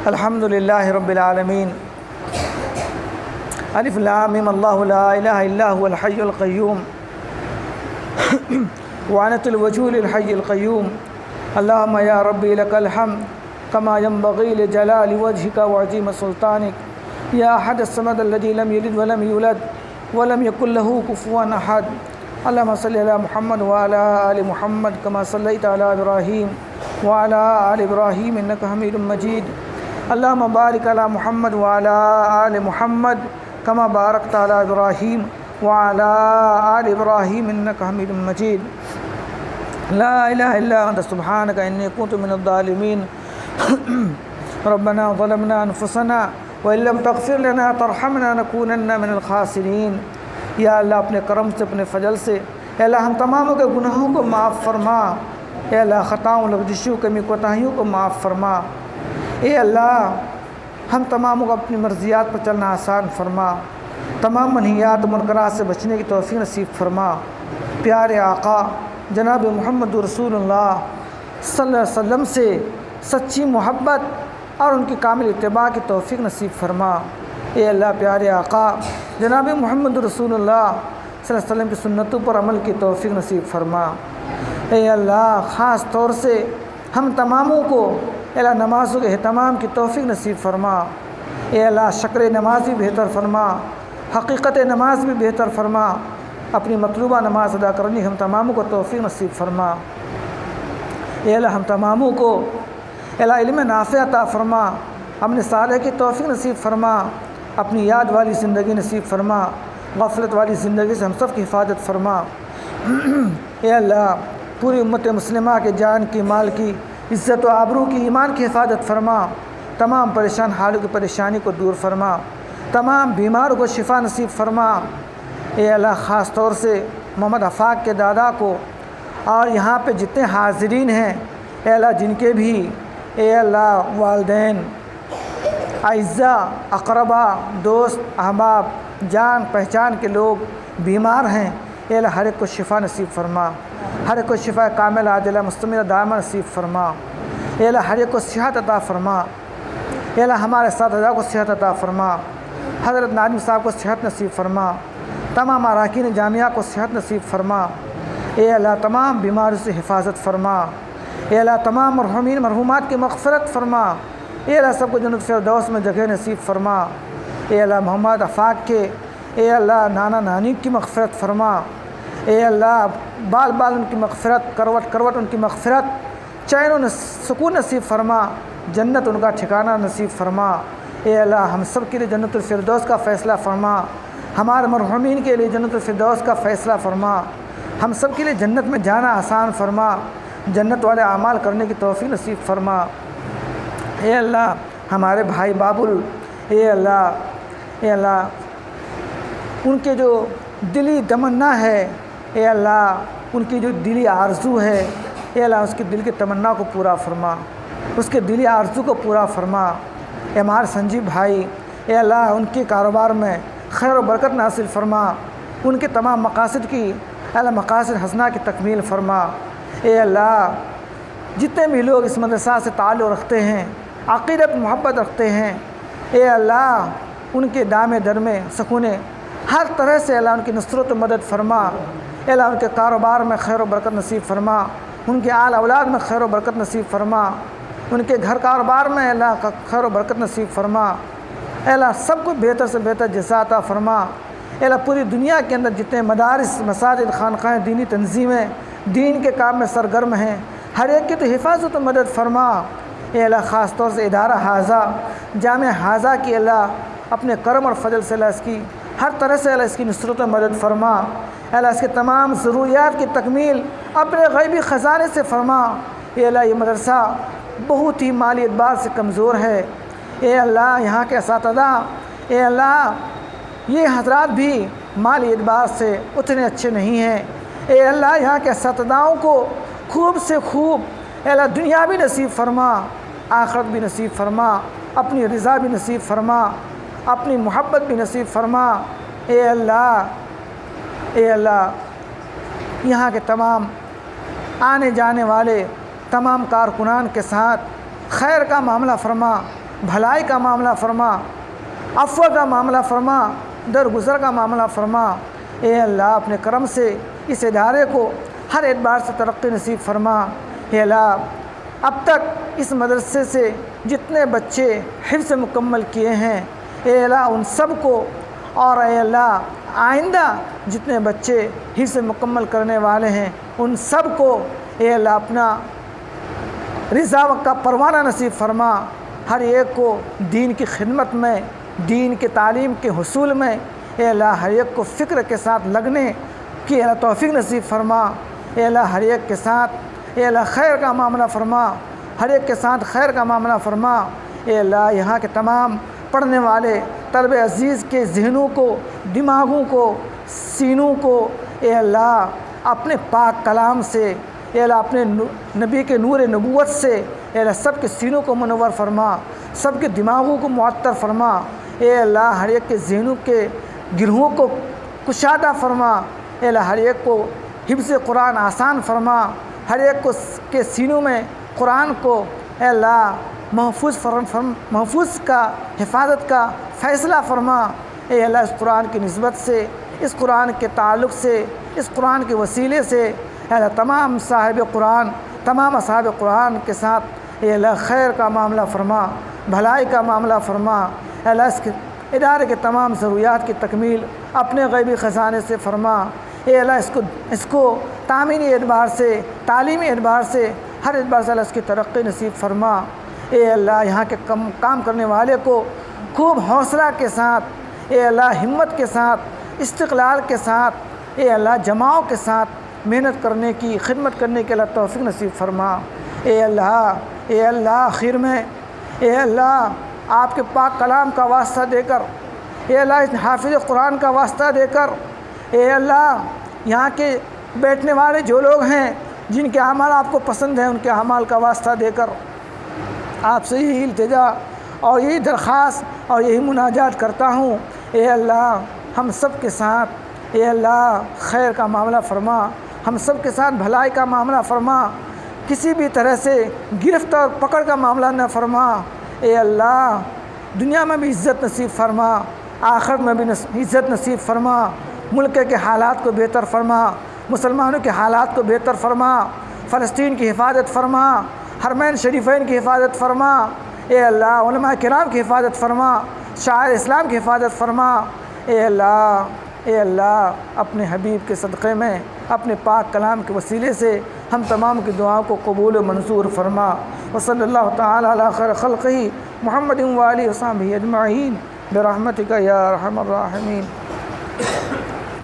الحمد للہ رب العالمین الف لام میم اللہ لا الہ الا هو الحی القیوم وعنت الوجوہ للحی القیوم اللہم یا ربی لک الحمد کما ينبغی لجلال وجہک وعظیم سلطانک یا احد الصمد الذی لم یلد ولم یولد ولم یکن له کفوا احد اللہم صلی علی محمد وعلی آل محمد کما صلیت علی ابراہیم وعلی آل ابراہیم انک حمید مجید اللہم بارک علی محمد وعلی آل محمد کما بارکت علی ابراہیم وعلی آل ابراہیم انک حمید مجید لا الہ الا انت سبحانک انی کنت من الظالمین ربنا ظلمنا انفسنا وان لم تغفر لنا ترحمنا نکونن من الخاسرین۔ یا اللہ اپنے کرم سے اپنے فضل سے اے اللہ ہم تماموں کے گناہوں کو معاف فرما، اے اللہ خطاؤں لغزشوں کمی کوتاہیوں کو معاف فرما، اے اللہ ہم تماموں کو اپنی مرضیات پر چلنا آسان فرما، تمام منہیات و منکرات سے بچنے کی توفیق نصیب فرما۔ پیارے آقا جناب محمد رسول اللہ صلی اللہ علیہ وسلم سے سچی محبت اور ان کی کامل اتباع کی توفیق نصیب فرما۔ اے اللہ پیارے آقا جناب محمد رسول اللہ صلی اللہ علیہ وسلم کی سنتوں پر عمل کی توفیق نصیب فرما۔ اے اللہ خاص طور سے ہم تماموں کو اے اللہ نمازوں کے اہتمام کی توفیق نصیب فرما۔ اے اللہ شکل نماز بھی بہتر فرما، حقیقت نماز بھی بہتر فرما، اپنی مطلوبہ نماز ادا کرنی ہم تماموں کو توفیق نصیب فرما۔ اے اللہ ہم تماموں کو اے اللہ علم نافع عطا فرما، اپنے صالح کی توفیق نصیب فرما، اپنی یاد والی زندگی نصیب فرما، غفلت والی زندگی سے ہم سب کی حفاظت فرما۔ اے اللہ پوری امت مسلمہ کے جان کی، مال کی، عزت و آبرو کی، ایمان کی حفاظت فرما، تمام پریشان حالوں کی پریشانی کو دور فرما، تمام بیماروں کو شفا نصیب فرما۔ اے اللہ خاص طور سے محمد آفاق کے دادا کو اور یہاں پہ جتنے حاضرین ہیں اے اللہ جن کے بھی اے اللہ والدین، اعزاء، اقربا، دوست، احباب، جان پہچان کے لوگ بیمار ہیں، اے اللہ ہر ایک کو شفا نصیب فرما، ہر ایک کو شفا کامل عاجلہ مستمرہ دائمہ نصیب فرما۔ اے اللہ ہر ایک کو صحت عطا فرما، اے اللہ ہمارے اساتذہ کو صحت عطا فرما، حضرت ناظم صاحب کو صحت نصیب فرما، تمام اراکین جامعہ کو صحت نصیب فرما۔ اے اللہ تمام بیماریوں سے حفاظت فرما، اے اللہ تمام مرحومین مرحومات کی مغفرت فرما، اے اللہ سب کو جنت فردوس میں جگہ نصیب فرما۔ اے اللہ محمد آفاق کے اے اللہ نانا نانی کی مغفرت فرما، اے اللہ بال بال ان کی مغفرت، کروٹ کروٹ ان کی مغفرت، چین و سکون نصیب فرما، جنت ان کا ٹھکانہ نصیب فرما۔ اے اللہ ہم سب کے لیے جنت الفردوس کا فیصلہ فرما، ہمارے مرحومین کے لیے جنت الفردوس کا فیصلہ فرما، ہم سب کے لیے جنت میں جانا آسان فرما، جنت والے اعمال کرنے کی توفیق نصیب فرما۔ اے اللہ ہمارے بھائی بابل اے اللہ ان کے جو دلی تمنا ہے اے اللہ ان کی جو دلی آرزو ہے اے اللہ اس کے دل کی تمنا کو پورا فرما، اس کے دلی آرزو کو پورا فرما۔ اے ہمارے سنجیو بھائی اے اللہ ان کے کاروبار میں خیر و برکت ناصل فرما، ان کے تمام مقاصد کی اے اللہ مقاصد حسنہ کی تکمیل فرما۔ اے اللہ جتنے بھی لوگ اس مدرسہ سے تعلق رکھتے ہیں، عقیدت محبت رکھتے ہیں اے اللہ ان کے دامے درمے سکونے ہر طرح سے اللہ ان کی نصرت و مدد فرما، اے اللہ ان کے کاروبار میں خیر و برکت نصیب فرما، ان کے آل اولاد میں خیر و برکت نصیب فرما، ان کے گھر کاروبار میں اللہ کا خیر و برکت نصیب فرما، اے اللہ سب کو بہتر سے بہتر جزا عطا فرما۔ اے اللہ پوری دنیا کے اندر جتنے مدارس، مساجد، خانقاہیں، دینی تنظیمیں دین کے کام میں سرگرم ہیں ہر ایک کی تو حفاظت و مدد فرما۔ اے اللہ خاص طور سے ادارہ حاضہ جامعہ حاضہ کی اللہ اپنے کرم اور فضل سے اللہ اس کی ہر طرح سے اللہ اس کی نصرت و مدد فرما، اللہ اس کے تمام ضروریات کی تکمیل اپنے غیبی خزانے سے فرما۔ اے اللہ یہ مدرسہ بہت ہی مالی اعتبار سے کمزور ہے، اے اللہ یہاں کے اساتذہ اے اللہ یہ حضرات بھی مالی اعتبار سے اتنے اچھے نہیں ہیں، اے اللہ یہاں کے اساتذاؤں کو خوب سے خوب اے اللہ دنیا بھی نصیب فرما، آخرت بھی نصیب فرما، اپنی رضا بھی نصیب فرما، اپنی محبت بھی نصیب فرما۔ اے اللہ یہاں کے تمام آنے جانے والے تمام کارکنان کے ساتھ خیر کا معاملہ فرما، بھلائی کا معاملہ فرما، عفو کا معاملہ فرما، درگزر کا معاملہ فرما۔ اے اللہ اپنے کرم سے اس ادارے کو ہر اعتبار سے ترقی نصیب فرما۔ اے اللہ اب تک اس مدرسے سے جتنے بچے حفظ مکمل کیے ہیں اے اللہ ان سب کو، اور اے اللہ آئندہ جتنے بچے حفظ مکمل کرنے والے ہیں ان سب کو اے اللہ اپنا رضا کا پروانہ نصیب فرما۔ ہر ایک کو دین کی خدمت میں، دین کی تعلیم کے حصول میں اے اللہ ہر ایک کو فکر کے ساتھ لگنے کی اللہ توفیق نصیب فرما۔ اے اللہ ہر ایک کے ساتھ اے اللہ خیر کا معاملہ فرما، ہر ایک کے ساتھ خیر کا معاملہ فرما۔ اے اللہ یہاں کے تمام پڑھنے والے طلب عزیز کے ذہنوں کو، دماغوں کو، سینوں کو اے اللہ اپنے پاک کلام سے، اے اللہ اپنے نبی کے نور نبوت سے اے اللہ سب کے سینوں کو منور فرما، سب کے دماغوں کو معطر فرما۔ اے اللہ ہر ایک کے ذہنوں کے گرہوں کو کشادہ فرما۔ اے اللہ ہر ایک کو حفظ قرآن آسان فرما، ہر ایک کو کے سینوں میں قرآن کو اے اللہ محفوظ کا، حفاظت کا فیصلہ فرما۔ اے اللہ اس قرآن کی نسبت سے، اس قرآن کے تعلق سے، اس قرآن کے وسیلے سے اے اللہ تمام صاحب قرآن، تمام اصحاب قرآن کے ساتھ اے اللہ خیر کا معاملہ فرما، بھلائی کا معاملہ فرما۔ اے اللہ اس کے ادارے کے تمام ضروریات کی تکمیل اپنے غیبی خزانے سے فرما۔ اے اللہ اس کو تعمیری اعتبار سے، تعلیمی اعتبار سے، ہر اعتبار سے اللہ اس کی ترقی نصیب فرما۔ اے اللہ یہاں کے کام کرنے والے کو خوب حوصلہ کے ساتھ اے اللہ ہمت کے ساتھ، استقلال کے ساتھ اے اللہ جماؤ کے ساتھ محنت کرنے کی، خدمت کرنے کے اللہ توفیق نصیب فرما۔ اے اللہ آخر میں اے اللہ آپ کے پاک کلام کا واسطہ دے کر، اے اللہ اس حافظ قرآن کا واسطہ دے کر، اے اللہ یہاں کے بیٹھنے والے جو لوگ ہیں جن کے اعمال آپ کو پسند ہیں ان کے اعمال کا واسطہ دے کر آپ سے یہی التجا اور یہی درخواست اور یہی مناجات کرتا ہوں۔ اے اللہ ہم سب کے ساتھ اے اللہ خیر کا معاملہ فرما، ہم سب کے ساتھ بھلائی کا معاملہ فرما، کسی بھی طرح سے گرفت اور پکڑ کا معاملہ نہ فرما۔ اے اللہ دنیا میں بھی عزت نصیب فرما، آخرت میں بھی عزت نصیب فرما، ملک کے حالات کو بہتر فرما، مسلمانوں کے حالات کو بہتر فرما، فلسطین کی حفاظت فرما، حرمین شریفین کی حفاظت فرما۔ اے اللہ علماء کرام کی حفاظت فرما، شاعر اسلام کی حفاظت فرما۔ اے اللہ اپنے حبیب کے صدقے میں، اپنے پاک کلام کے وسیلے سے ہم تمام کی دعاؤں کو قبول و منظور فرما۔ وصلی اللہ تعالی علی خیر خلقہ محمد و آلہ و صحبہ اجمعین برحمتک یا ارحم الراحمین۔